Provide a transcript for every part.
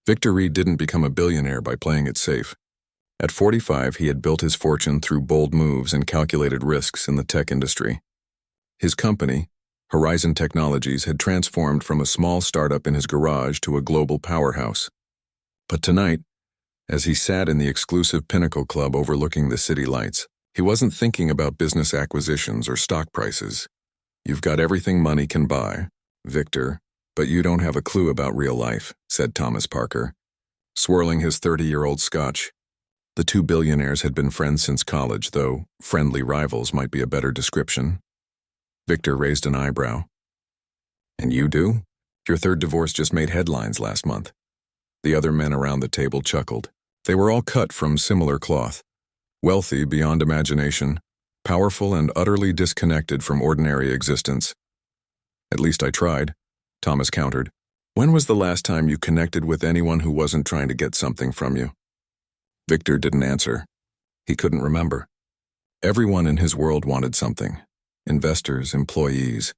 Victor Reed didn't become a billionaire by playing it safe. At 45, he had built his fortune through bold moves and calculated risks in the tech industry. His company, Horizon Technologies, had transformed from a small startup in his garage to a global powerhouse. But tonight, as he sat in the exclusive Pinnacle Club overlooking the city lights, he wasn't thinking about business acquisitions or stock prices. "You've got everything money can buy, Victor, but you don't have a clue about real life," said Thomas Parker, swirling his 30-year-old scotch. The two billionaires had been friends since college, though friendly rivals might be a better description. Victor raised an eyebrow. "And you do? Your third divorce just made headlines last month." The other men around the table chuckled. They were all cut from similar cloth. Wealthy beyond imagination, powerful and utterly disconnected from ordinary existence. "At least I tried," Thomas countered. "When was the last time you connected with anyone who wasn't trying to get something from you?" Victor didn't answer. He couldn't remember. Everyone in his world wanted something. Investors, employees,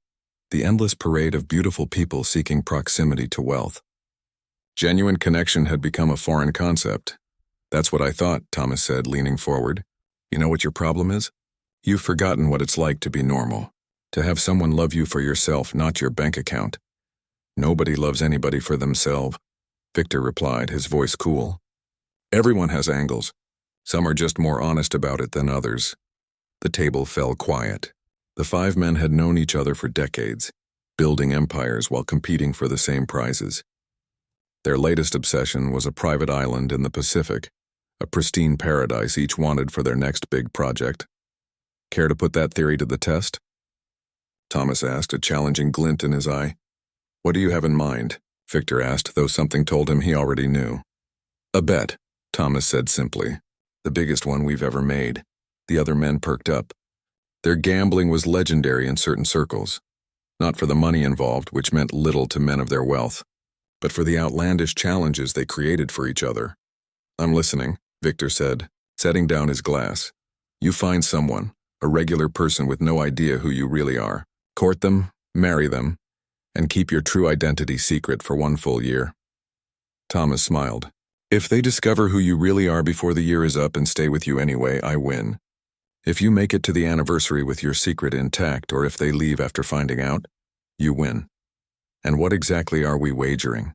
the endless parade of beautiful people seeking proximity to wealth. Genuine connection had become a foreign concept. "That's what I thought," Thomas said, leaning forward. "You know what your problem is? You've forgotten what it's like to be normal, to have someone love you for yourself, not your bank account." "Nobody loves anybody for themselves," Victor replied, his voice cool. "Everyone has angles. Some are just more honest about it than others." The table fell quiet. The five men had known each other for decades, building empires while competing for the same prizes. Their latest obsession was a private island in the Pacific, a pristine paradise each wanted for their next big project. "Care to put that theory to the test?" Thomas asked, a challenging glint in his eye. "What do you have in mind?" Victor asked, though something told him he already knew. "A bet," Thomas said simply. "The biggest one we've ever made." The other men perked up. Their gambling was legendary in certain circles, not for the money involved, which meant little to men of their wealth, but for the outlandish challenges they created for each other. "I'm listening," Victor said, setting down his glass. "You find someone, a regular person with no idea who you really are. Court them, marry them, and keep your true identity secret for 1 full year." Thomas smiled. "If they discover who you really are before the year is up and stay with you anyway, I win. If you make it to the anniversary with your secret intact, or if they leave after finding out, you win." "And what exactly are we wagering?"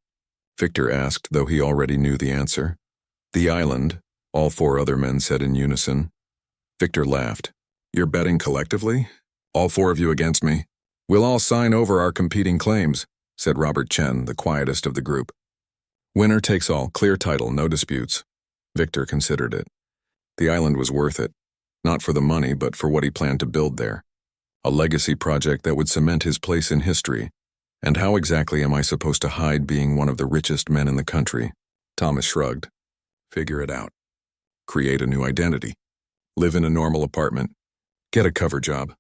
Victor asked, though he already knew the answer. "The island," all four other men said in unison. Victor laughed. "You're betting collectively? All four of you against me?" "We'll all sign over our competing claims," said Robert Chen, the quietest of the group. "Winner takes all, clear title, no disputes." Victor considered it. The island was worth it, not for the money, but for what he planned to build there. A legacy project that would cement his place in history. And how exactly am I supposed to hide being one of the richest men in the country? Thomas shrugged. "Figure it out. Create a new identity. Live in a normal apartment. Get a cover job.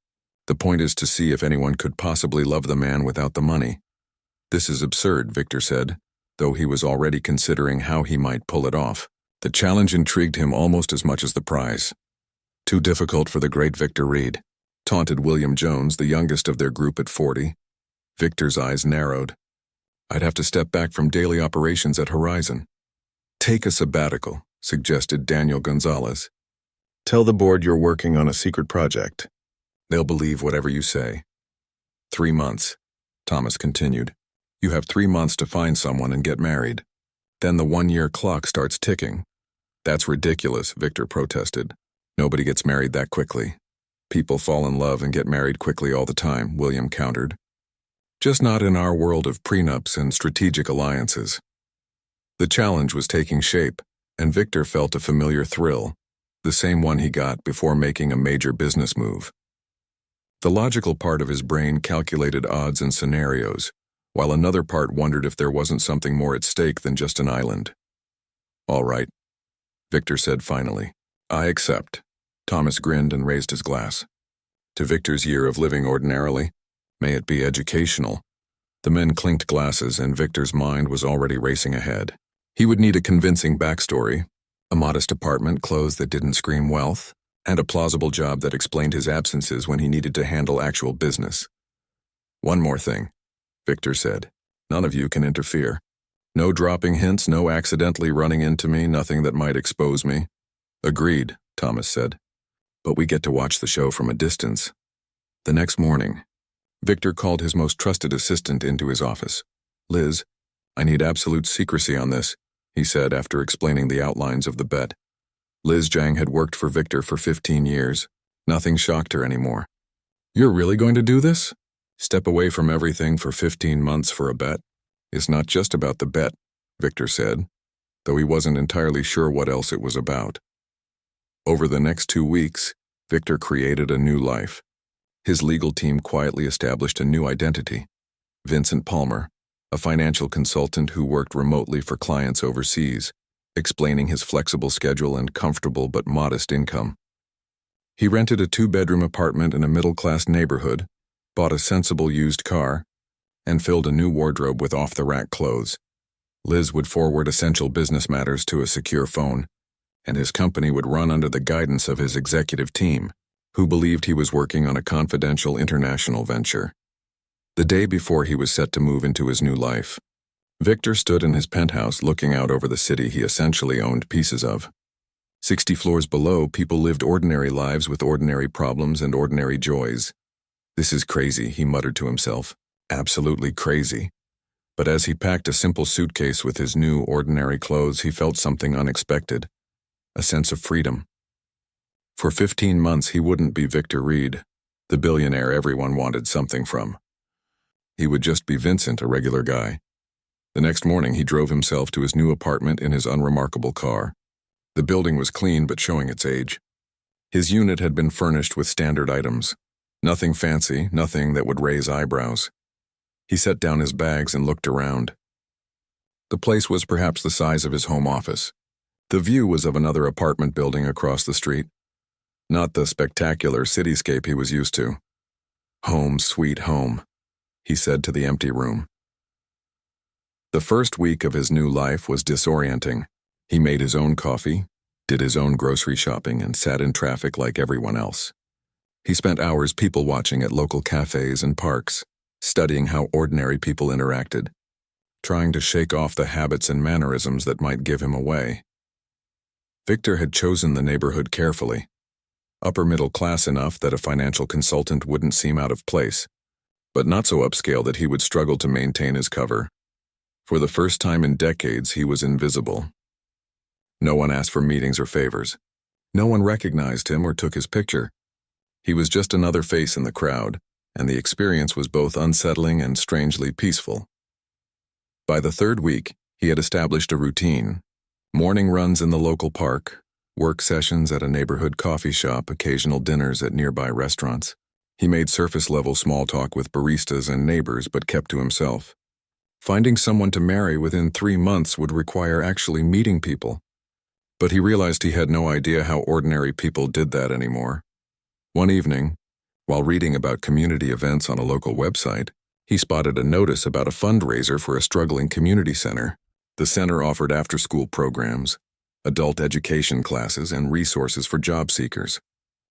The point is to see if anyone could possibly love the man without the money." "This is absurd," Victor said, though he was already considering how he might pull it off. The challenge intrigued him almost as much as the prize. "Too difficult for the great Victor Reed," taunted William Jones, the youngest of their group at 40. Victor's eyes narrowed. "I'd have to step back from daily operations at Horizon." "Take a sabbatical," suggested Daniel Gonzalez. "Tell the board you're working on a secret project. They'll believe whatever you say." 3 months, Thomas continued. "You have 3 months to find someone and get married. Then the 1-year clock starts ticking." "That's ridiculous," Victor protested. "Nobody gets married that quickly." "People fall in love and get married quickly all the time," William countered. "Just not in our world of prenups and strategic alliances." The challenge was taking shape, and Victor felt a familiar thrill, the same one he got before making a major business move. The logical part of his brain calculated odds and scenarios, while another part wondered if there wasn't something more at stake than just an island. "All right," Victor said finally. "I accept." Thomas grinned and raised his glass. "To Victor's year of living ordinarily. May it be educational." The men clinked glasses, and Victor's mind was already racing ahead. He would need a convincing backstory, a modest apartment, clothes that didn't scream wealth, and a plausible job that explained his absences when he needed to handle actual business. "One more thing," Victor said. "None of you can interfere. No dropping hints, no accidentally running into me, nothing that might expose me. Agreed, Thomas said. But we get to watch the show from a distance. The next morning, Victor called his most trusted assistant into his office. Liz, I need absolute secrecy on this, he said after explaining the outlines of the bet. Liz Zhang had worked for Victor for 15 years. Nothing shocked her anymore. You're really going to do this? Step away from everything for 15 months for a bet? It's not just about the bet, Victor said, though he wasn't entirely sure what else it was about. Over the next 2 weeks, Victor created a new life. His legal team quietly established a new identity. Vincent Palmer, a financial consultant who worked remotely for clients overseas, explaining his flexible schedule and comfortable but modest income. He rented a 2-bedroom apartment in a middle-class neighborhood, bought a sensible used car, and filled a new wardrobe with off-the-rack clothes. Liz would forward essential business matters to a secure phone, and his company would run under the guidance of his executive team, who believed he was working on a confidential international venture. The day before he was set to move into his new life, Victor stood in his penthouse looking out over the city he essentially owned pieces of. 60 floors below, people lived ordinary lives with ordinary problems and ordinary joys. This is crazy, he muttered to himself. Absolutely crazy. But as he packed a simple suitcase with his new, ordinary clothes, he felt something unexpected. A sense of freedom. For 15 months, he wouldn't be Victor Reed, the billionaire everyone wanted something from. He would just be Vincent, a regular guy. The next morning, he drove himself to his new apartment in his unremarkable car. The building was clean but showing its age. His unit had been furnished with standard items. Nothing fancy, nothing that would raise eyebrows. He set down his bags and looked around. The place was perhaps the size of his home office. The view was of another apartment building across the street. Not the spectacular cityscape he was used to. Home, sweet home, he said to the empty room. The first week of his new life was disorienting. He made his own coffee, did his own grocery shopping, and sat in traffic like everyone else. He spent hours people-watching at local cafes and parks, studying how ordinary people interacted, trying to shake off the habits and mannerisms that might give him away. Victor had chosen the neighborhood carefully, upper middle class enough that a financial consultant wouldn't seem out of place, but not so upscale that he would struggle to maintain his cover. For the first time in decades, he was invisible. No one asked for meetings or favors. No one recognized him or took his picture. He was just another face in the crowd, and the experience was both unsettling and strangely peaceful. By the 3rd week, he had established a routine. Morning runs in the local park, work sessions at a neighborhood coffee shop, occasional dinners at nearby restaurants. He made surface-level small talk with baristas and neighbors but kept to himself. Finding someone to marry within 3 months would require actually meeting people. But he realized he had no idea how ordinary people did that anymore. One evening, while reading about community events on a local website, he spotted a notice about a fundraiser for a struggling community center. The center offered after-school programs, adult education classes, and resources for job seekers.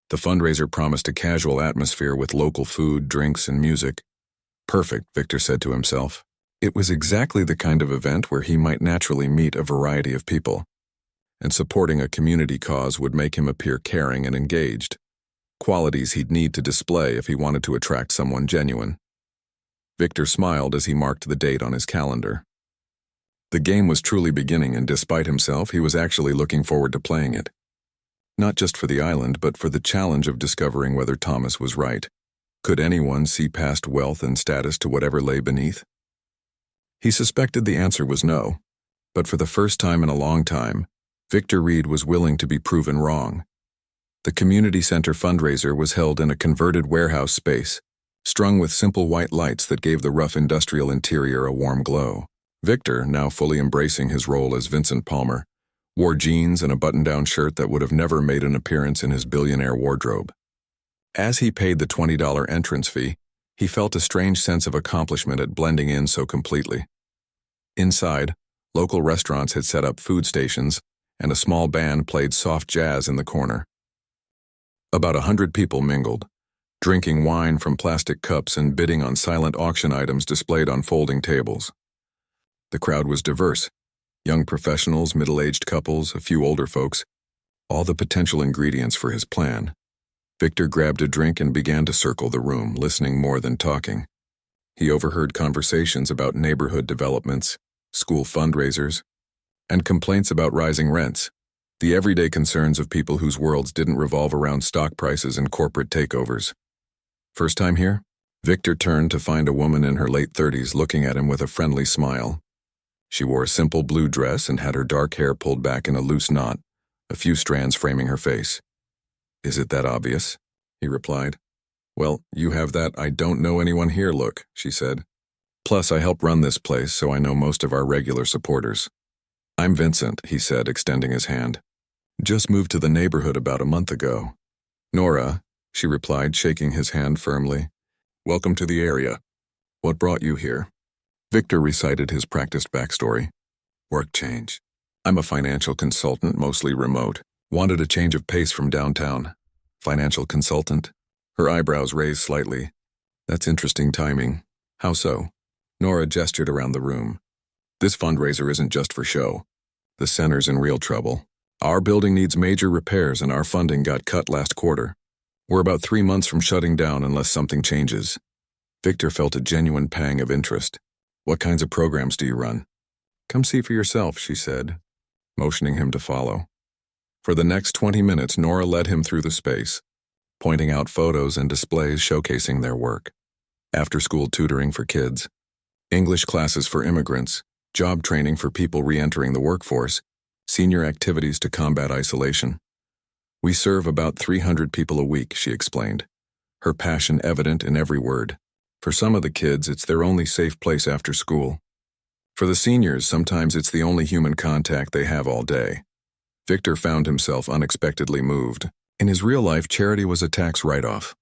The fundraiser promised a casual atmosphere with local food, drinks, and music. Perfect, Victor said to himself. It was exactly the kind of event where he might naturally meet a variety of people, and supporting a community cause would make him appear caring and engaged, qualities he'd need to display if he wanted to attract someone genuine. Victor smiled as he marked the date on his calendar. The game was truly beginning, and despite himself, he was actually looking forward to playing it. Not just for the island, but for the challenge of discovering whether Thomas was right. Could anyone see past wealth and status to whatever lay beneath? He suspected the answer was no, but for the first time in a long time, Victor Reed was willing to be proven wrong. The community center fundraiser was held in a converted warehouse space, strung with simple white lights that gave the rough industrial interior a warm glow. Victor, now fully embracing his role as Vincent Palmer, wore jeans and a button-down shirt that would have never made an appearance in his billionaire wardrobe. As he paid the $20 entrance fee, he felt a strange sense of accomplishment at blending in so completely. Inside, local restaurants had set up food stations, and a small band played soft jazz in the corner. About 100 people mingled, drinking wine from plastic cups and bidding on silent auction items displayed on folding tables. The crowd was diverse. Young professionals, middle-aged couples, a few older folks, all the potential ingredients for his plan. Victor grabbed a drink and began to circle the room, listening more than talking. He overheard conversations about neighborhood developments, school fundraisers, and complaints about rising rents, the everyday concerns of people whose worlds didn't revolve around stock prices and corporate takeovers. First time here? Victor turned to find a woman in her late 30s looking at him with a friendly smile. She wore a simple blue dress and had her dark hair pulled back in a loose knot, a few strands framing her face. "Is it that obvious?" he replied. "Well, you have that 'I don't know anyone here' look," she said. "Plus, I help run this place, so I know most of our regular supporters." "I'm Vincent," he said, extending his hand. "Just moved to the neighborhood about a month ago." "Nora," she replied, shaking his hand firmly. "Welcome to the area. What brought you here?" Victor recited his practiced backstory. "Work change. I'm a financial consultant, mostly remote. Wanted a change of pace from downtown." "Financial consultant?" Her eyebrows raised slightly. "That's interesting timing. How so?" Nora gestured around the room. "This fundraiser isn't just for show. The center's in real trouble. Our building needs major repairs and our funding got cut last quarter. We're about 3 months from shutting down unless something changes." Victor felt a genuine pang of interest. "What kinds of programs do you run?" "Come see for yourself," she said, motioning him to follow. For the next 20 minutes, Nora led him through the space, pointing out photos and displays showcasing their work. After-school tutoring for kids, English classes for immigrants, job training for people re-entering the workforce, senior activities to combat isolation. "We serve about 300 people a week," she explained, her passion evident in every word. "For some of the kids, it's their only safe place after school. For the seniors, sometimes it's the only human contact they have all day." Victor found himself unexpectedly moved. In his real life, charity was a tax write-off,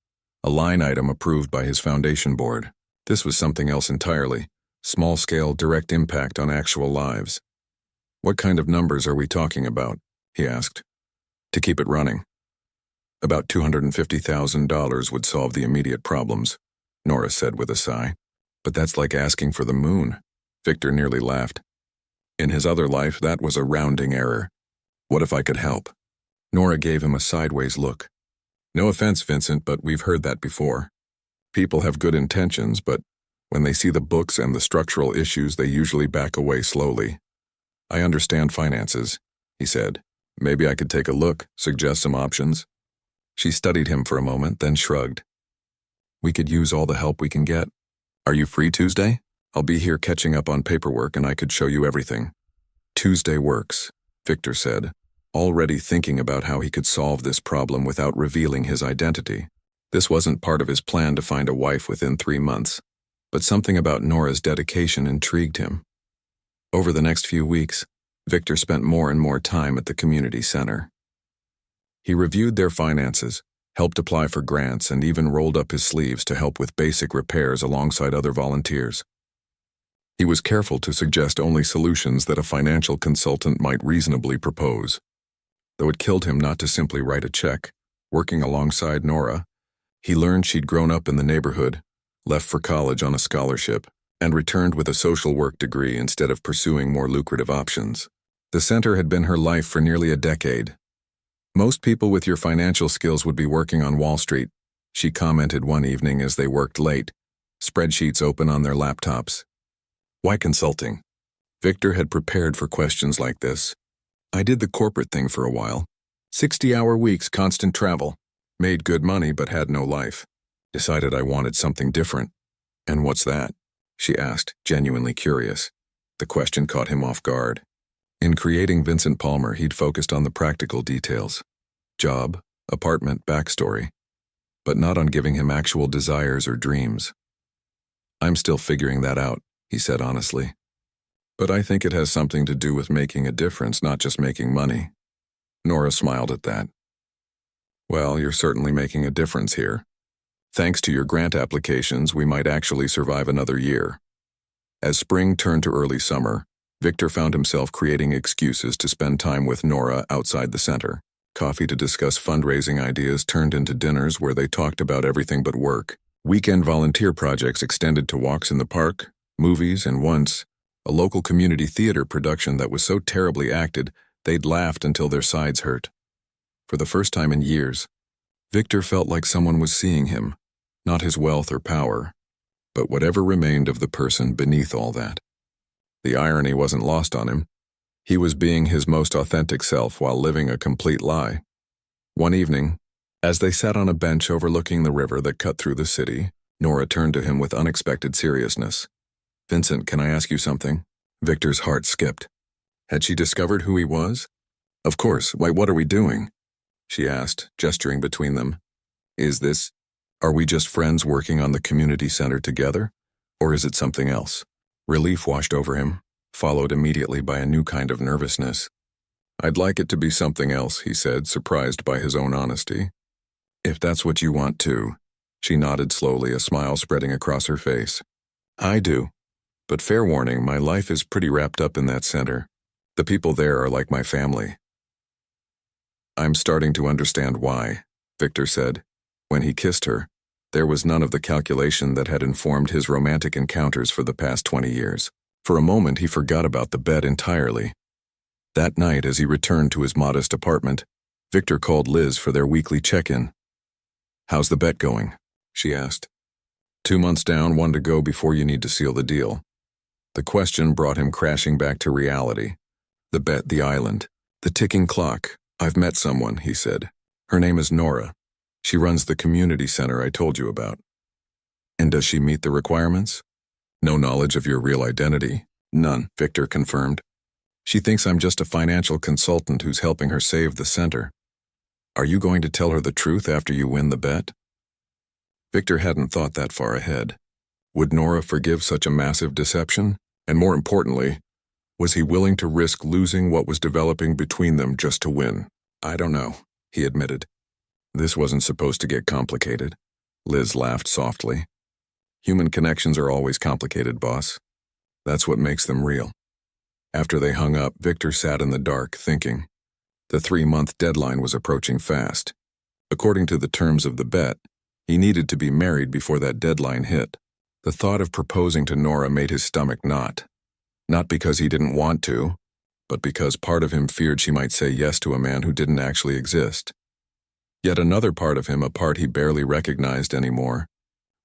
a line item approved by his foundation board. This was something else entirely, small-scale, direct impact on actual lives. "What kind of numbers are we talking about?" he asked. "To keep it running." "About $250,000 would solve the immediate problems," Nora said with a sigh. "But that's like asking for the moon." Victor nearly laughed. In his other life, that was a rounding error. "What if I could help?" Nora gave him a sideways look. "No offense, Vincent, but we've heard that before. People have good intentions, but when they see the books and the structural issues, they usually back away slowly." "I understand finances," he said. "Maybe I could take a look, suggest some options." She studied him for a moment, then shrugged. "We could use all the help we can get. Are you free Tuesday? I'll be here catching up on paperwork and I could show you everything." "Tuesday works," Victor said, already thinking about how he could solve this problem without revealing his identity. This wasn't part of his plan to find a wife within 3 months, but something about Nora's dedication intrigued him. Over the next few weeks, Victor spent more and more time at the community center. He reviewed their finances, helped apply for grants, and even rolled up his sleeves to help with basic repairs alongside other volunteers. He was careful to suggest only solutions that a financial consultant might reasonably propose. Though it killed him not to simply write a check, working alongside Nora, he learned she'd grown up in the neighborhood, left for college on a scholarship, and returned with a social work degree instead of pursuing more lucrative options. The center had been her life for nearly a decade. "Most people with your financial skills would be working on Wall Street," she commented one evening as they worked late, spreadsheets open on their laptops. "Why consulting?" Victor had prepared for questions like this. "I did the corporate thing for a while. 60-hour weeks, constant travel. Made good money but had no life. Decided I wanted something different." "And what's that?" she asked, genuinely curious. The question caught him off guard. In creating Vincent Palmer, he'd focused on the practical details. Job, apartment, backstory. But not on giving him actual desires or dreams. "I'm still figuring that out," he said honestly. "But I think it has something to do with making a difference, not just making money." Nora smiled at that. "Well, you're certainly making a difference here. Thanks to your grant applications, we might actually survive another year." As spring turned to early summer, Victor found himself creating excuses to spend time with Nora outside the center. Coffee to discuss fundraising ideas turned into dinners where they talked about everything but work. Weekend volunteer projects extended to walks in the park, movies, and once, a local community theater production that was so terribly acted they'd laughed until their sides hurt. For the first time in years, Victor felt like someone was seeing him, not his wealth or power, but whatever remained of the person beneath all that. The irony wasn't lost on him. He was being his most authentic self while living a complete lie. One evening, as they sat on a bench overlooking the river that cut through the city, Nora turned to him with unexpected seriousness. "Vincent, can I ask you something?" Victor's heart skipped. Had she discovered who he was? "Of course. Why, what are we doing?" she asked, gesturing between them. Are we just friends working on the community center together? Or is it something else?" Relief washed over him, followed immediately by a new kind of nervousness. "I'd like it to be something else," he said, surprised by his own honesty. "If that's what you want too." She nodded slowly, a smile spreading across her face. "I do. But fair warning, my life is pretty wrapped up in that center. The people there are like my family." "I'm starting to understand why," Victor said. When he kissed her, there was none of the calculation that had informed his romantic encounters for the past 20 years. For a moment, he forgot about the bet entirely. That night, as he returned to his modest apartment, Victor called Liz for their weekly check-in. "How's the bet going?" she asked. 2 months down, 1 to go before you need to seal the deal." The question brought him crashing back to reality. The bet, the island, the ticking clock. "I've met someone," he said. "Her name is Nora. She runs the community center I told you about." "And does she meet the requirements?" "No knowledge of your real identity." "None," Victor confirmed. "She thinks I'm just a financial consultant who's helping her save the center." "Are you going to tell her the truth after you win the bet?" Victor hadn't thought that far ahead. Would Nora forgive such a massive deception? And more importantly, was he willing to risk losing what was developing between them just to win? "I don't know," he admitted. "This wasn't supposed to get complicated." Liz laughed softly. "Human connections are always complicated, boss. That's what makes them real." After they hung up, Victor sat in the dark, thinking. The 3-month deadline was approaching fast. According to the terms of the bet, he needed to be married before that deadline hit. The thought of proposing to Nora made his stomach knot. Not because he didn't want to, but because part of him feared she might say yes to a man who didn't actually exist. Yet another part of him, a part he barely recognized anymore,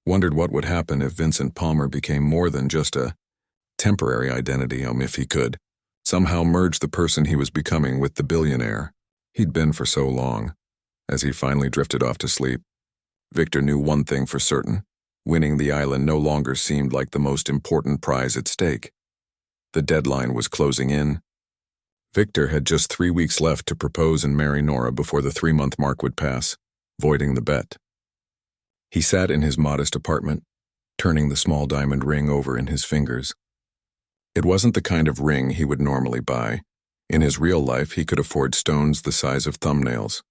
wondered what would happen if Vincent Palmer became more than just a temporary identity, if he could somehow merge the person he was becoming with the billionaire he'd been for so long. As he finally drifted off to sleep, Victor knew one thing for certain. Winning the island no longer seemed like the most important prize at stake. The deadline was closing in. Victor had just 3 weeks left to propose and marry Nora before the 3-month mark would pass, voiding the bet. He sat in his modest apartment, turning the small diamond ring over in his fingers. It wasn't the kind of ring he would normally buy. In his real life, he could afford stones the size of thumbnails.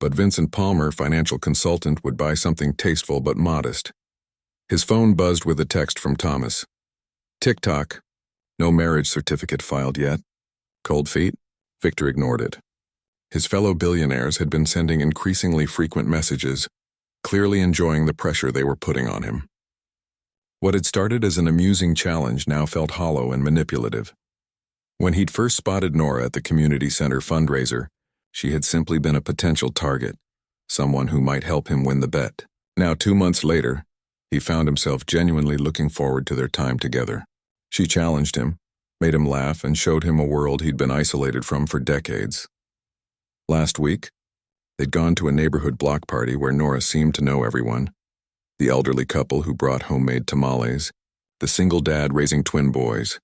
But Vincent Palmer, financial consultant, would buy something tasteful but modest. His phone buzzed with a text from Thomas. "Tick-tock. No marriage certificate filed yet." Cold feet? Victor ignored it. His fellow billionaires had been sending increasingly frequent messages, clearly enjoying the pressure they were putting on him. What had started as an amusing challenge now felt hollow and manipulative. When he'd first spotted Nora at the community center fundraiser, she had simply been a potential target, someone who might help him win the bet. Now, 2 months later, he found himself genuinely looking forward to their time together. She challenged him, made him laugh, and showed him a world he'd been isolated from for decades. Last week, they'd gone to a neighborhood block party where Nora seemed to know everyone. The elderly couple who brought homemade tamales, the single dad raising twin boys,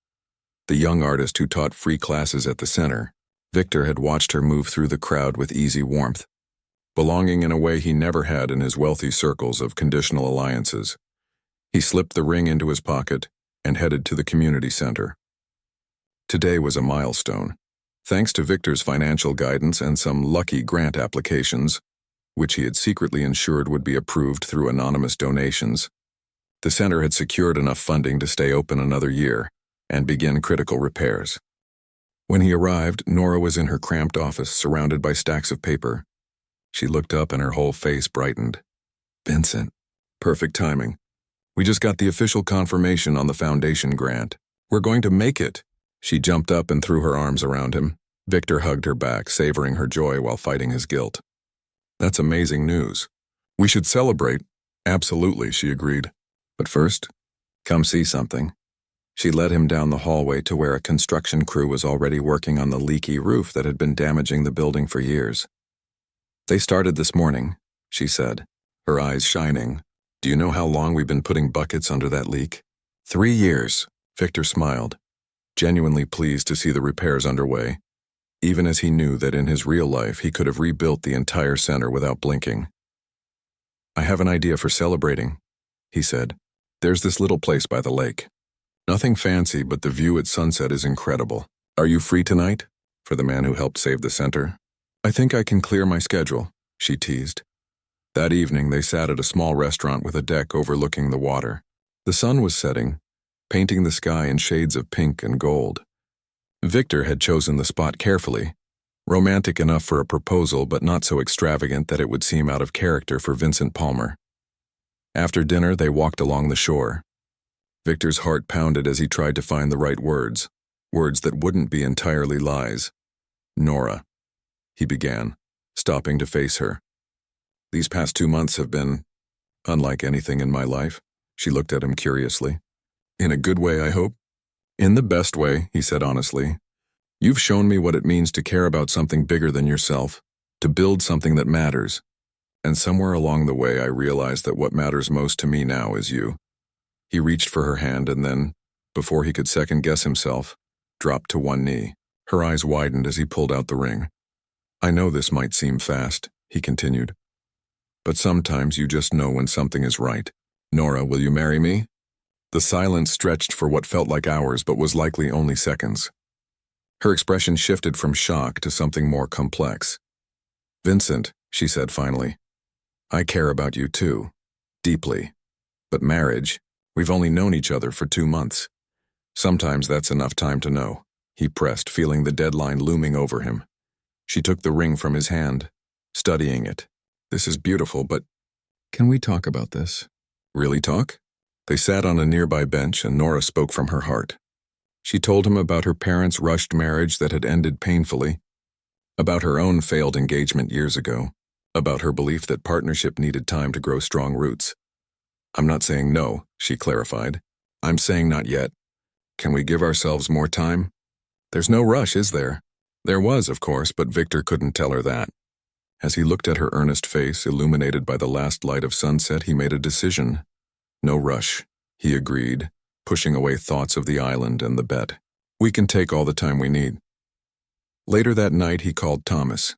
the young artist who taught free classes at the center. Victor had watched her move through the crowd with easy warmth, belonging in a way he never had in his wealthy circles of conditional alliances. He slipped the ring into his pocket and headed to the community center. Today was a milestone. Thanks to Victor's financial guidance and some lucky grant applications, which he had secretly ensured would be approved through anonymous donations, the center had secured enough funding to stay open another year and begin critical repairs. When he arrived, Nora was in her cramped office, surrounded by stacks of paper. She looked up and her whole face brightened. "Vincent, perfect timing. We just got the official confirmation on the foundation grant." We're going to make it. She jumped up and threw her arms around him. Victor hugged her back, savoring her joy while fighting his guilt. That's amazing news. We should celebrate. Absolutely, she agreed. But first, come see something. She led him down the hallway to where a construction crew was already working on the leaky roof that had been damaging the building for years. They started this morning, she said, her eyes shining. Do you know how long we've been putting buckets under that leak? 3 years, Victor smiled, genuinely pleased to see the repairs underway, even as he knew that in his real life he could have rebuilt the entire center without blinking. I have an idea for celebrating, he said. There's this little place by the lake. Nothing fancy, but the view at sunset is incredible. Are you free tonight? For the man who helped save the center. I think I can clear my schedule, she teased. That evening they sat at a small restaurant with a deck overlooking the water. The sun was setting, painting the sky in shades of pink and gold. Victor had chosen the spot carefully, romantic enough for a proposal but not so extravagant that it would seem out of character for Vincent Palmer. After dinner they walked along the shore. Victor's heart pounded as he tried to find the right words that wouldn't be entirely lies. Nora, he began, stopping to face her. These past 2 months have been unlike anything in my life. She looked at him curiously. In a good way, I hope? In the best way, he said honestly. You've shown me what it means to care about something bigger than yourself, to build something that matters. And somewhere along the way I realized that what matters most to me now is you. He reached for her hand and then, before he could second-guess himself, dropped to one knee. Her eyes widened as he pulled out the ring. I know this might seem fast, he continued. But sometimes you just know when something is right. Nora, will you marry me? The silence stretched for what felt like hours but was likely only seconds. Her expression shifted from shock to something more complex. Vincent, she said finally, I care about you too, deeply. But marriage, we've only known each other for 2 months. Sometimes that's enough time to know, he pressed, feeling the deadline looming over him. She took the ring from his hand, studying it. This is beautiful, but can we talk about this? Really talk? They sat on a nearby bench and Nora spoke from her heart. She told him about her parents' rushed marriage that had ended painfully, about her own failed engagement years ago, about her belief that partnership needed time to grow strong roots. I'm not saying no, she clarified. I'm saying not yet. Can we give ourselves more time? There's no rush, is there? There was, of course, but Victor couldn't tell her that. As he looked at her earnest face, illuminated by the last light of sunset, he made a decision. No rush, he agreed, pushing away thoughts of the island and the bet. We can take all the time we need. Later that night, he called Thomas.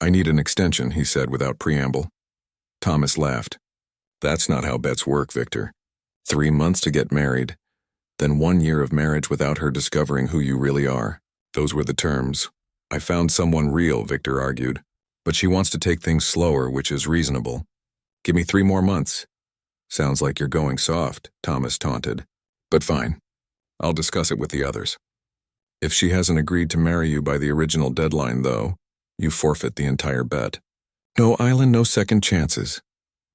I need an extension, he said without preamble. Thomas laughed. That's not how bets work, Victor. 3 months to get married, then 1 year of marriage without her discovering who you really are. Those were the terms. I found someone real, Victor argued. But she wants to take things slower, which is reasonable. Give me 3 more months. Sounds like you're going soft, Thomas taunted. But fine. I'll discuss it with the others. If she hasn't agreed to marry you by the original deadline, though, you forfeit the entire bet. No island, no second chances.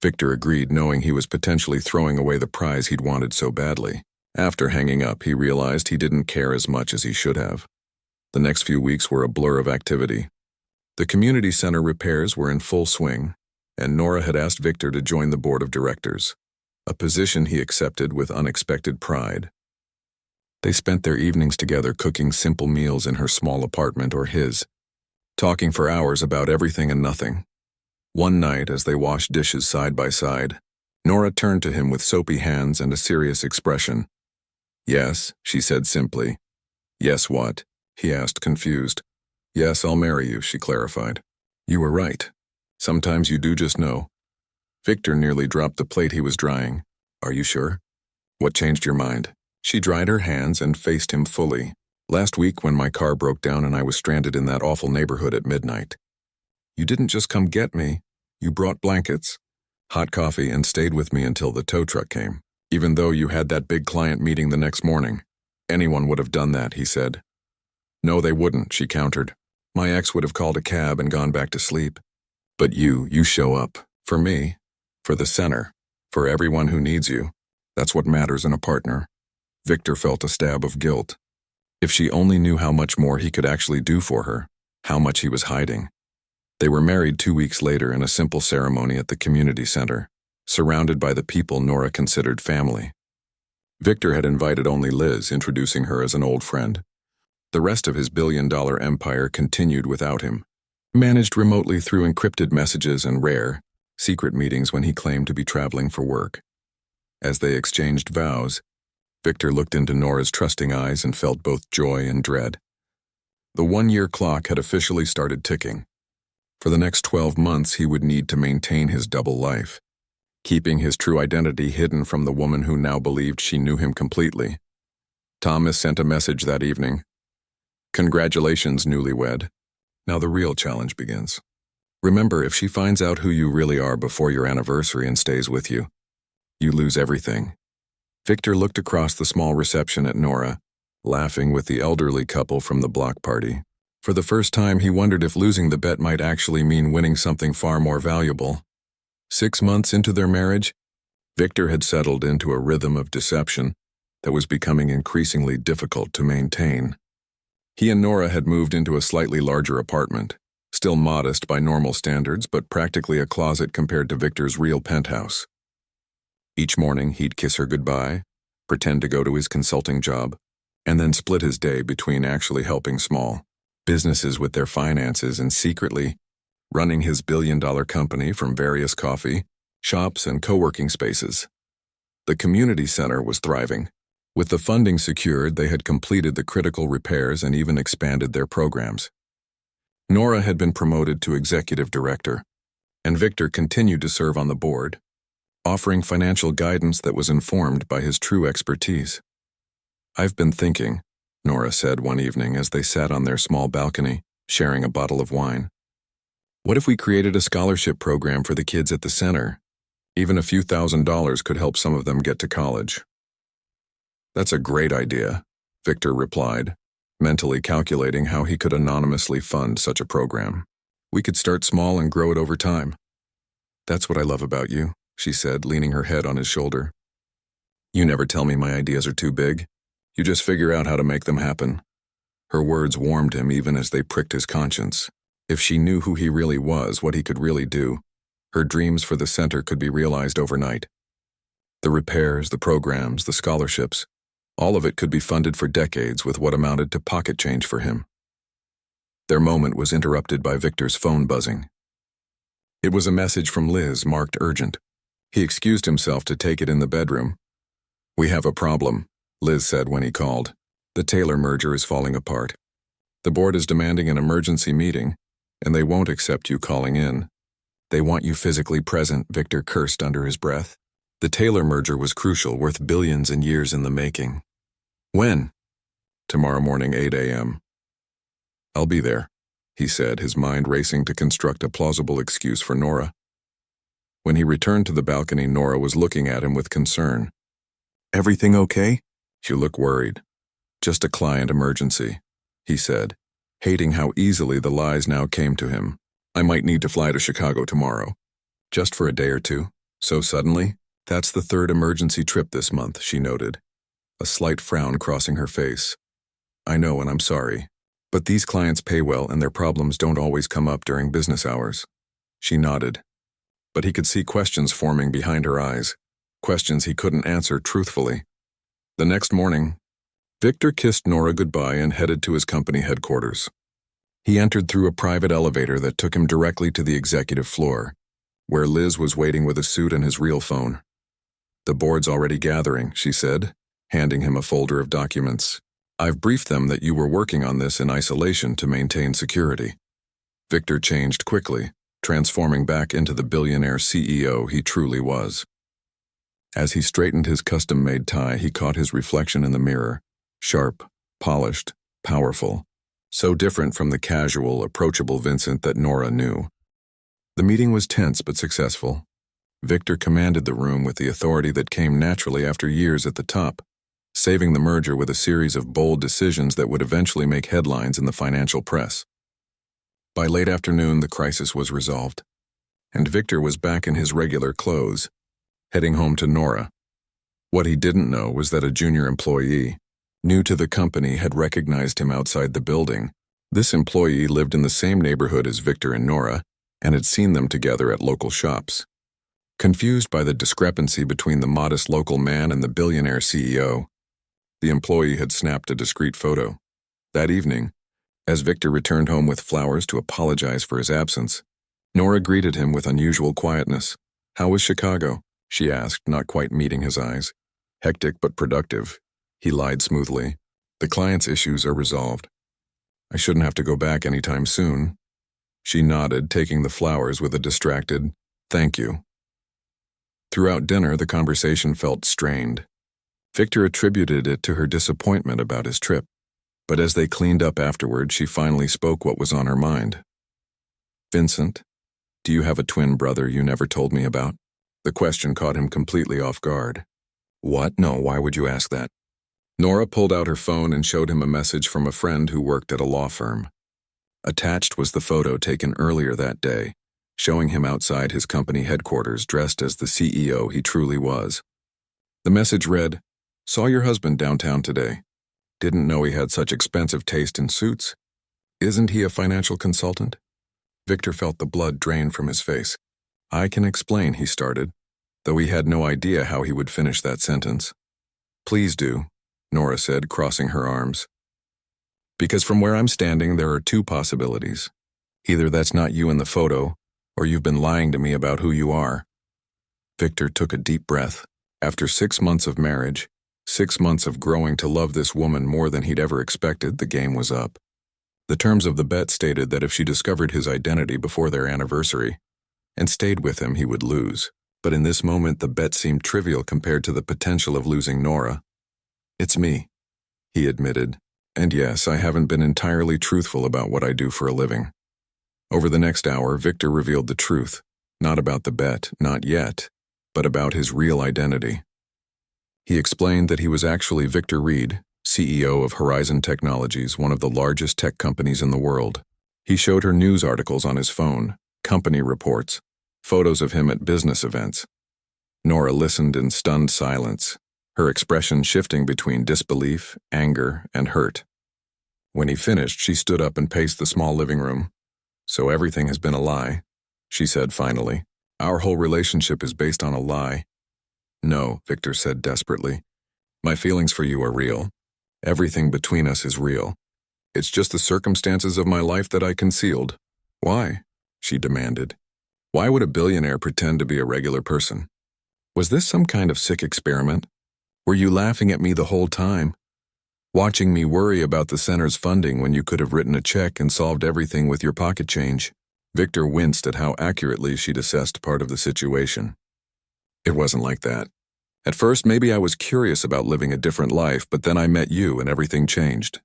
Victor agreed, knowing he was potentially throwing away the prize he'd wanted so badly. After hanging up, he realized he didn't care as much as he should have. The next few weeks were a blur of activity. The community center repairs were in full swing, and Nora had asked Victor to join the board of directors, a position he accepted with unexpected pride. They spent their evenings together cooking simple meals in her small apartment or his, talking for hours about everything and nothing. One night, as they washed dishes side by side, Nora turned to him with soapy hands and a serious expression. Yes, she said simply. Yes, what? He asked, confused. Yes, I'll marry you, she clarified. You were right. Sometimes you do just know. Victor nearly dropped the plate he was drying. Are you sure? What changed your mind? She dried her hands and faced him fully. Last week when my car broke down and I was stranded in that awful neighborhood at midnight. You didn't just come get me. You brought blankets, hot coffee, and stayed with me until the tow truck came. Even though you had that big client meeting the next morning. Anyone would have done that, he said. No, they wouldn't, she countered. My ex would have called a cab and gone back to sleep. But you show up. For me. For the center. For everyone who needs you. That's what matters in a partner. Victor felt a stab of guilt. If she only knew how much more he could actually do for her, how much he was hiding. They were married 2 weeks later in a simple ceremony at the community center, surrounded by the people Nora considered family. Victor had invited only Liz, introducing her as an old friend. The rest of his billion-dollar empire continued without him, managed remotely through encrypted messages and rare, secret meetings when he claimed to be traveling for work. As they exchanged vows, Victor looked into Nora's trusting eyes and felt both joy and dread. The 1-year clock had officially started ticking. For the next 12 months, he would need to maintain his double life, keeping his true identity hidden from the woman who now believed she knew him completely. Thomas sent a message that evening. "Congratulations, newlywed. Now the real challenge begins. Remember, if she finds out who you really are before your anniversary and stays with you, you lose everything." Victor looked across the small reception at Nora, laughing with the elderly couple from the block party. For the first time, he wondered if losing the bet might actually mean winning something far more valuable. 6 months into their marriage, Victor had settled into a rhythm of deception that was becoming increasingly difficult to maintain. He and Nora had moved into a slightly larger apartment, still modest by normal standards, but practically a closet compared to Victor's real penthouse. Each morning, he'd kiss her goodbye, pretend to go to his consulting job, and then split his day between actually helping small businesses with their finances and secretly running his billion-dollar company from various coffee shops and co-working spaces. The community center was thriving. With the funding secured, they had completed the critical repairs and even expanded their programs. Nora had been promoted to executive director, and Victor continued to serve on the board, offering financial guidance that was informed by his true expertise. "I've been thinking," Nora said one evening as they sat on their small balcony, sharing a bottle of wine. "What if we created a scholarship program for the kids at the center? Even a few $1,000s could help some of them get to college." "That's a great idea," Victor replied, mentally calculating how he could anonymously fund such a program. "We could start small and grow it over time." "That's what I love about you," she said, leaning her head on his shoulder. "You never tell me my ideas are too big. You just figure out how to make them happen." Her words warmed him even as they pricked his conscience. If she knew who he really was, what he could really do, her dreams for the center could be realized overnight. The repairs, the programs, the scholarships, all of it could be funded for decades with what amounted to pocket change for him. Their moment was interrupted by Victor's phone buzzing. It was a message from Liz, marked urgent. He excused himself to take it in the bedroom. "We have a problem," Liz said when he called. "The Taylor merger is falling apart. The board is demanding an emergency meeting, and they won't accept you calling in. They want you physically present," Victor cursed under his breath. The Taylor merger was crucial, worth billions and years in the making. "When?" "Tomorrow morning, 8 a.m. "I'll be there," he said, his mind racing to construct a plausible excuse for Nora. When he returned to the balcony, Nora was looking at him with concern. "Everything okay?" "You look worried." "Just a client emergency," he said, hating how easily the lies now came to him. "I might need to fly to Chicago tomorrow." "Just for a day or two? So suddenly?" "That's the 3rd emergency trip this month," she noted, a slight frown crossing her face. "I know, and I'm sorry. But these clients pay well and their problems don't always come up during business hours." She nodded. But he could see questions forming behind her eyes, questions he couldn't answer truthfully. The next morning, Victor kissed Nora goodbye and headed to his company headquarters. He entered through a private elevator that took him directly to the executive floor, where Liz was waiting with a suit and his real phone. "The board's already gathering," she said, handing him a folder of documents. "I've briefed them that you were working on this in isolation to maintain security." Victor changed quickly, transforming back into the billionaire CEO he truly was. As he straightened his custom-made tie, he caught his reflection in the mirror, sharp, polished, powerful, so different from the casual, approachable Vincent that Nora knew. The meeting was tense but successful. Victor commanded the room with the authority that came naturally after years at the top, saving the merger with a series of bold decisions that would eventually make headlines in the financial press. By late afternoon, the crisis was resolved, and Victor was back in his regular clothes, heading home to Nora. What he didn't know was that a junior employee, new to the company, had recognized him outside the building. This employee lived in the same neighborhood as Victor and Nora and had seen them together at local shops. Confused by the discrepancy between the modest local man and the billionaire CEO, the employee had snapped a discreet photo. That evening, as Victor returned home with flowers to apologize for his absence, Nora greeted him with unusual quietness. "How was Chicago?" she asked, not quite meeting his eyes. "Hectic but productive," he lied smoothly. "The client's issues are resolved. I shouldn't have to go back anytime soon." She nodded, taking the flowers with a distracted, "Thank you." Throughout dinner, the conversation felt strained. Victor attributed it to her disappointment about his trip, but as they cleaned up afterward, she finally spoke what was on her mind. "Vincent, do you have a twin brother you never told me about?" The question caught him completely off guard. "What? No, why would you ask that?" Nora pulled out her phone and showed him a message from a friend who worked at a law firm. Attached was the photo taken earlier that day, showing him outside his company headquarters dressed as the CEO he truly was. The message read, "Saw your husband downtown today. Didn't know he had such expensive taste in suits. Isn't he a financial consultant?" Victor felt the blood drain from his face. "I can explain," he started, though he had no idea how he would finish that sentence. "Please do," Nora said, crossing her arms. "Because from where I'm standing, there are two possibilities. Either that's not you in the photo, or you've been lying to me about who you are." Victor took a deep breath. After 6 months of marriage, 6 months of growing to love this woman more than he'd ever expected, the game was up. The terms of the bet stated that if she discovered his identity before their anniversary and stayed with him, he would lose. But in this moment, the bet seemed trivial compared to the potential of losing Nora. "It's me," he admitted. "And yes, I haven't been entirely truthful about what I do for a living." Over the next hour, Victor revealed the truth, not about the bet, not yet, but about his real identity. He explained that he was actually Victor Reed, CEO of Horizon Technologies, one of the largest tech companies in the world. He showed her news articles on his phone, company reports, photos of him at business events. Nora listened in stunned silence, her expression shifting between disbelief, anger, and hurt. When he finished, she stood up and paced the small living room. "So everything has been a lie," she said finally. "Our whole relationship is based on a lie." "No," Victor said desperately. "My feelings for you are real. Everything between us is real. It's just the circumstances of my life that I concealed." "Why?" she demanded. "Why would a billionaire pretend to be a regular person? Was this some kind of sick experiment? Were you laughing at me the whole time? Watching me worry about the center's funding when you could have written a check and solved everything with your pocket change?" Victor winced at how accurately she'd assessed part of the situation. "It wasn't like that. At first, maybe I was curious about living a different life, but then I met you and everything changed."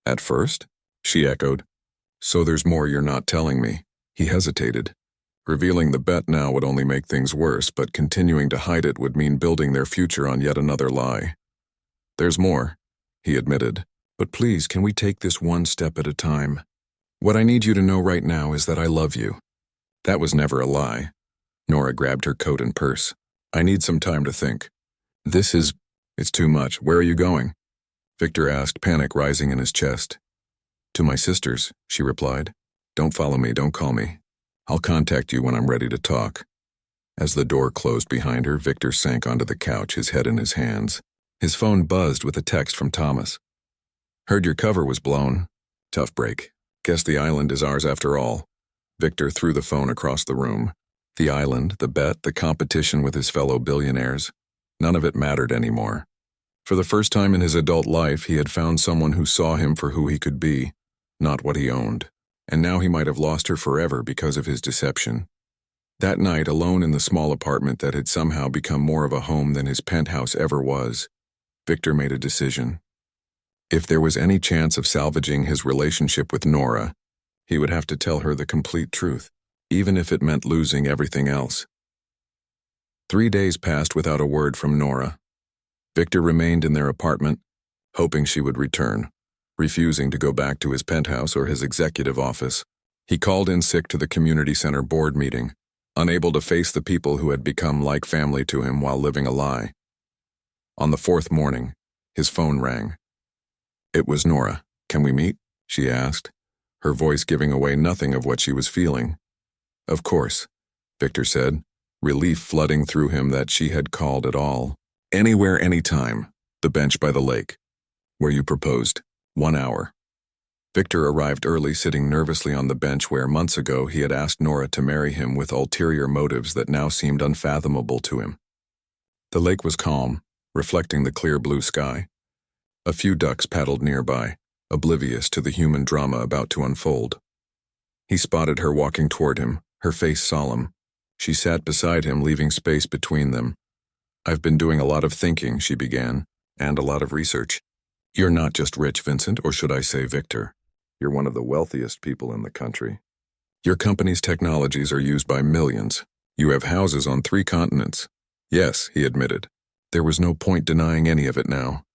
"At first?" she echoed. "So there's more you're not telling me." He hesitated. Revealing the bet now would only make things worse, but continuing to hide it would mean building their future on yet another lie. "There's more," he admitted. "But please, can we take this one step at a time? What I need you to know right now is that I love you." "That was never a lie." Nora grabbed her coat and purse. "I need some time to think. It's too much. Where are you going?" Victor asked, panic rising in his chest. "To my sister's," she replied. "Don't follow me, don't call me. I'll contact you when I'm ready to talk." As the door closed behind her, Victor sank onto the couch, his head in his hands. His phone buzzed with a text from Thomas. "Heard your cover was blown. Tough break. Guess the island is ours after all." Victor threw the phone across the room. The island, the bet, the competition with his fellow billionaires. None of it mattered anymore. For the first time in his adult life, he had found someone who saw him for who he could be, not what he owned. And now he might have lost her forever because of his deception. That night, alone in the small apartment that had somehow become more of a home than his penthouse ever was, Victor made a decision. If there was any chance of salvaging his relationship with Nora, he would have to tell her the complete truth, even if it meant losing everything else. 3 days passed without a word from Nora. Victor remained in their apartment, hoping she would return, refusing to go back to his penthouse or his executive office. He called in sick to the community center board meeting, unable to face the people who had become like family to him while living a lie. On the fourth morning, his phone rang. It was Nora. "Can we meet?" she asked, her voice giving away nothing of what she was feeling. "Of course," Victor said, relief flooding through him that she had called at all. "Anywhere, anytime. The bench by the lake. Where you proposed. 1 hour." Victor arrived early, sitting nervously on the bench where months ago he had asked Nora to marry him with ulterior motives that now seemed unfathomable to him. The lake was calm, reflecting the clear blue sky. A few ducks paddled nearby, oblivious to the human drama about to unfold. He spotted her walking toward him, her face solemn. She sat beside him, leaving space between them. "I've been doing a lot of thinking," she began, "and a lot of research. You're not just rich, Vincent, or should I say Victor. You're one of the wealthiest people in the country. Your company's technologies are used by millions. You have houses on 3 continents. Yes," he admitted. There was no point denying any of it now.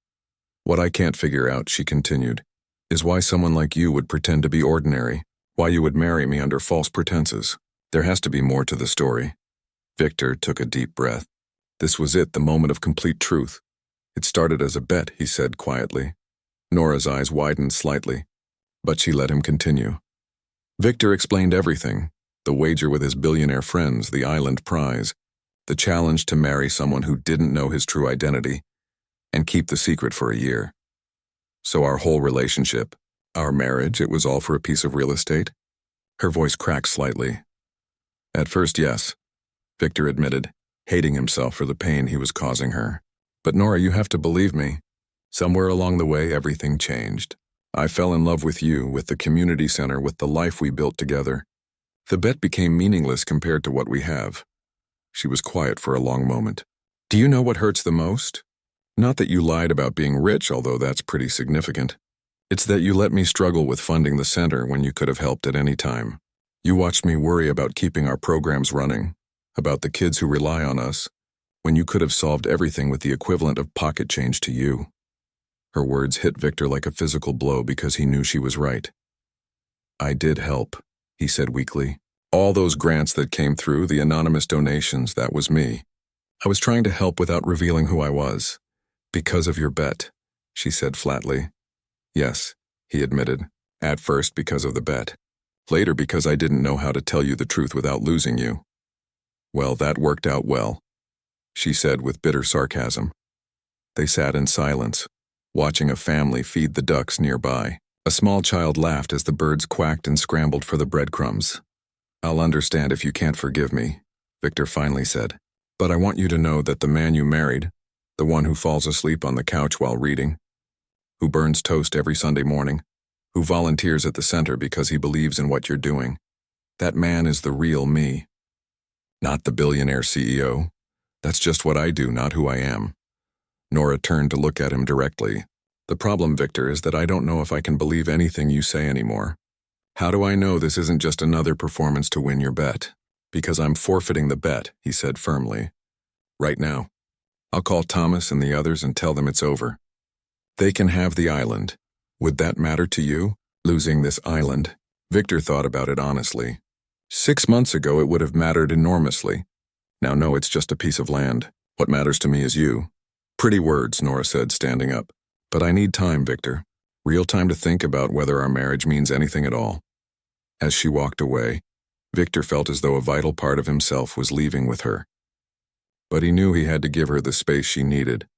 "What I can't figure out," she continued, "is why someone like you would pretend to be ordinary, why you would marry me under false pretenses. There has to be more to the story." Victor took a deep breath. This was it, the moment of complete truth. "It started as a bet," he said quietly. Nora's eyes widened slightly, but she let him continue. Victor explained everything: the wager with his billionaire friends, the island prize, the challenge to marry someone who didn't know his true identity, and keep the secret for a year. "So our whole relationship, our marriage, it was all for a piece of real estate?" Her voice cracked slightly. "At first, yes," Victor admitted, hating himself for the pain he was causing her. "But Nora, you have to believe me. Somewhere along the way, everything changed. I fell in love with you, with the community center, with the life we built together. The bet became meaningless compared to what we have." She was quiet for a long moment. "Do you know what hurts the most? Not that you lied about being rich, although that's pretty significant. It's that you let me struggle with funding the center when you could have helped at any time. You watched me worry about keeping our programs running, about the kids who rely on us, when you could have solved everything with the equivalent of pocket change to you." Her words hit Victor like a physical blow because he knew she was right. "I did help," he said weakly. "All those grants that came through, the anonymous donations, that was me. I was trying to help without revealing who I was. Because of your bet," she said flatly. "Yes," he admitted. "At first because of the bet. Later because I didn't know how to tell you the truth without losing you." "Well, that worked out well," she said with bitter sarcasm. They sat in silence, watching a family feed the ducks nearby. A small child laughed as the birds quacked and scrambled for the breadcrumbs. "I'll understand if you can't forgive me," Victor finally said. "But I want you to know that the man you married, the one who falls asleep on the couch while reading, who burns toast every Sunday morning, who volunteers at the center because he believes in what you're doing, that man is the real me. Not the billionaire CEO. That's just what I do, not who I am." Nora turned to look at him directly. "The problem, Victor, is that I don't know if I can believe anything you say anymore. How do I know this isn't just another performance to win your bet? Because I'm forfeiting the bet," he said firmly. "Right now. I'll call Thomas and the others and tell them it's over. They can have the island. Would that matter to you, losing this island?" Victor thought about it honestly. 6 months ago it would have mattered enormously. Now no, it's just a piece of land. What matters to me is you. "Pretty words," Nora said, standing up. "But I need time, Victor. Real time to think about whether our marriage means anything at all." As she walked away, Victor felt as though a vital part of himself was leaving with her. But he knew he had to give her the space she needed.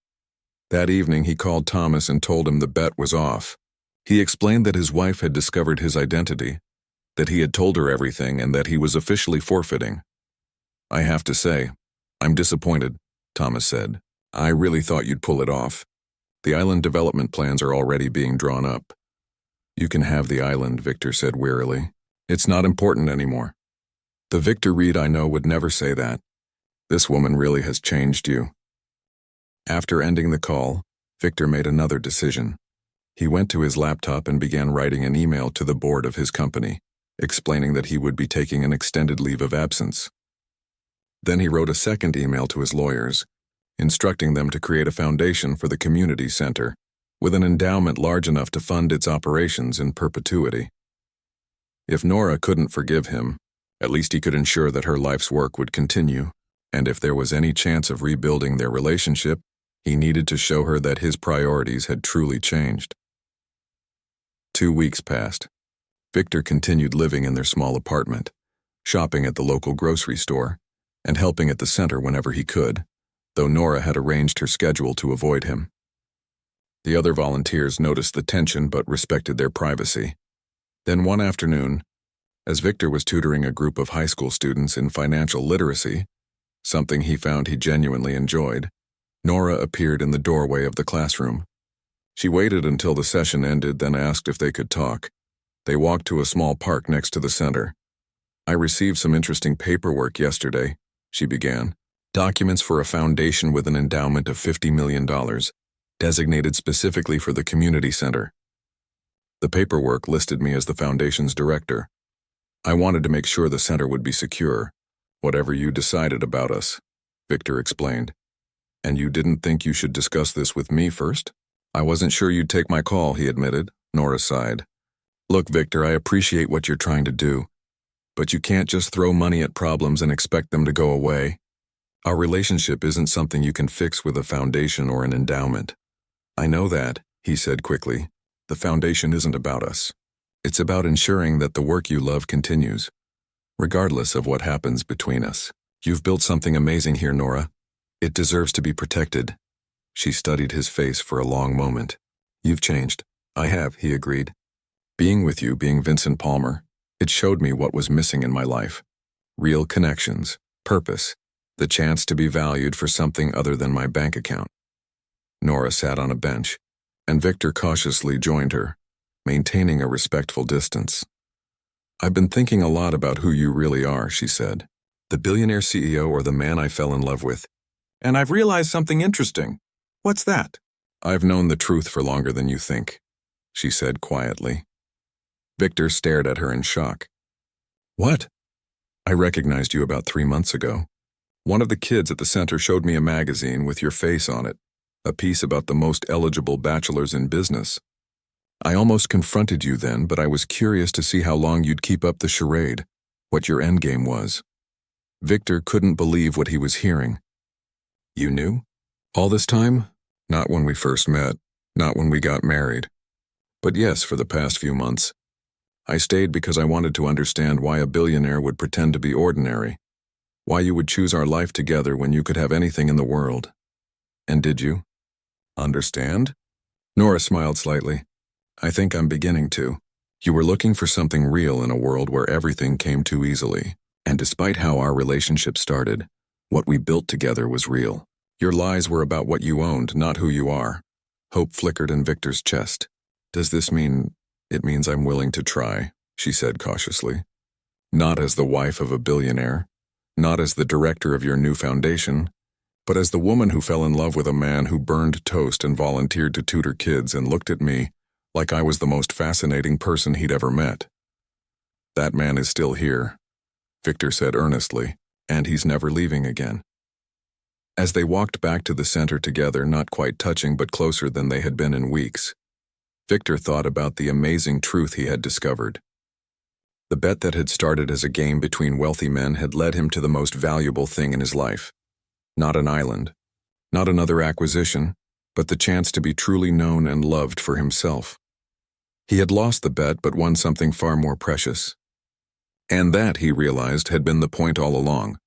That evening he called Thomas and told him the bet was off. He explained that his wife had discovered his identity, that he had told her everything, and that he was officially forfeiting. "I have to say, I'm disappointed," Thomas said. "I really thought you'd pull it off. The island development plans are already being drawn up." "You can have the island," Victor said wearily. "It's not important anymore." "The Victor Reed I know would never say that. This woman really has changed you." After ending the call, Victor made another decision. He went to his laptop and began writing an email to the board of his company, explaining that he would be taking an extended leave of absence. Then he wrote a second email to his lawyers, instructing them to create a foundation for the community center, with an endowment large enough to fund its operations in perpetuity. If Nora couldn't forgive him, at least he could ensure that her life's work would continue, and if there was any chance of rebuilding their relationship, He needed to show her that his priorities had truly changed. 2 weeks passed. Victor continued living in their small apartment, shopping at the local grocery store, and helping at the center whenever he could, though Nora had arranged her schedule to avoid him. The other volunteers noticed the tension but respected their privacy. Then one afternoon, as Victor was tutoring a group of high school students in financial literacy, something he found he genuinely enjoyed, Nora appeared in the doorway of the classroom. She waited until the session ended, then asked if they could talk. They walked to a small park next to the center. "I received some interesting paperwork yesterday," she began. "Documents for a foundation with an endowment of $50 million, designated specifically for the community center. The paperwork listed me as the foundation's director. I wanted to make sure the center would be secure, whatever you decided about us," Victor explained. "And you didn't think you should discuss this with me first?" "I wasn't sure you'd take my call," he admitted. Nora sighed. "Look, Victor, I appreciate what you're trying to do, but you can't just throw money at problems and expect them to go away. Our relationship isn't something you can fix with a foundation or an endowment." "I know that," he said quickly. "The foundation isn't about us. It's about ensuring that the work you love continues, regardless of what happens between us. You've built something amazing here, Nora. It deserves to be protected." She studied his face for a long moment. "You've changed." "I have," he agreed. "Being with you, being Vincent Palmer, it showed me what was missing in my life. Real connections, purpose, the chance to be valued for something other than my bank account." Nora sat on a bench, and Victor cautiously joined her, maintaining a respectful distance. "I've been thinking a lot about who you really are," she said. "The billionaire CEO or the man I fell in love with. And I've realized something interesting." "What's that?" "I've known the truth for longer than you think," she said quietly. Victor stared at her in shock. "What?" "I recognized you about 3 months ago. One of the kids at the center showed me a magazine with your face on it, a piece about the most eligible bachelors in business. I almost confronted you then, but I was curious to see how long you'd keep up the charade, what your endgame was." Victor couldn't believe what he was hearing. "You knew? All this time? Not when we first met, not when we got married. But yes, for the past few months. I stayed because I wanted to understand why a billionaire would pretend to be ordinary, why you would choose our life together when you could have anything in the world. And did you? Understand?" Nora smiled slightly. "I think I'm beginning to. You were looking for something real in a world where everything came too easily. And despite how our relationship started, what we built together was real. Your lies were about what you owned, not who you are." Hope flickered in Victor's chest. "Does this mean—" "It means I'm willing to try," she said cautiously. "Not as the wife of a billionaire, not as the director of your new foundation, but as the woman who fell in love with a man who burned toast and volunteered to tutor kids and looked at me like I was the most fascinating person he'd ever met. That man is still here," Victor said earnestly, "and he's never leaving again." As they walked back to the center together, not quite touching but closer than they had been in weeks, Victor thought about the amazing truth he had discovered. The bet that had started as a game between wealthy men had led him to the most valuable thing in his life. Not an island, not another acquisition, but the chance to be truly known and loved for himself. He had lost the bet but won something far more precious. And that, he realized, had been the point all along.